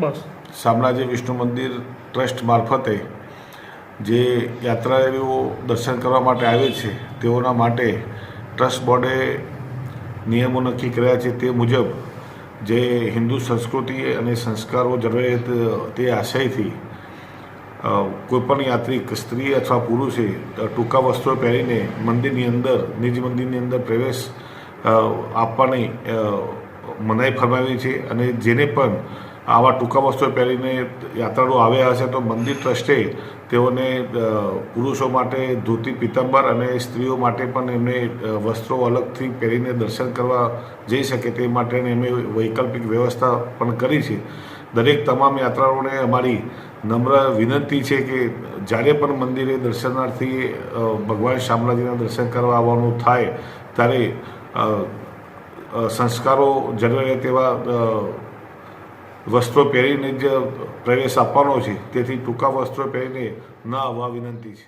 બસ શામળાજી વિષ્ણુ મંદિર ટ્રસ્ટ મારફતે જે યાત્રાળુઓ દર્શન કરવા માટે આવે છે તેઓના માટે ટ્રસ્ટ બોર્ડે નિયમો નક્કી કર્યા છે. તે મુજબ જે હિન્દુ સંસ્કૃતિ અને સંસ્કારો જળવાય તે આશયથી કોઈપણ યાત્રિક સ્ત્રી અથવા પુરુષે ટૂંકા વસ્ત્રો પહેરીને મંદિરની અંદર નિજ મંદિરની અંદર પ્રવેશ આપવાની મનાઈ ફરમાવી છે. અને જેને પણ આવા ટૂંકા વસ્ત્રો પહેરીને યાત્રાળુ આવ્યા હશે તો મંદિર ટ્રસ્ટે તેઓને પુરુષો માટે ધોતી પિત્તંબર અને સ્ત્રીઓ માટે પણ એમને વસ્ત્રો અલગથી પહેરીને દર્શન કરવા જઈ શકે તે માટેની એમણે વૈકલ્પિક વ્યવસ્થા પણ કરી છે. દરેક તમામ યાત્રાળુઓને અમારી નમ્ર વિનંતી છે કે જ્યારે પણ મંદિરે દર્શનાર્થી ભગવાન શામળાજીના દર્શન કરવા આવવાનું થાય ત્યારે સંસ્કારો જળવાય તેવા વસ્ત્રો પહેરીને જ પ્રવેશ આપવાનો છે. તેથી ટૂંકા વસ્ત્રો પહેરીને ન આવવા વિનંતી છે.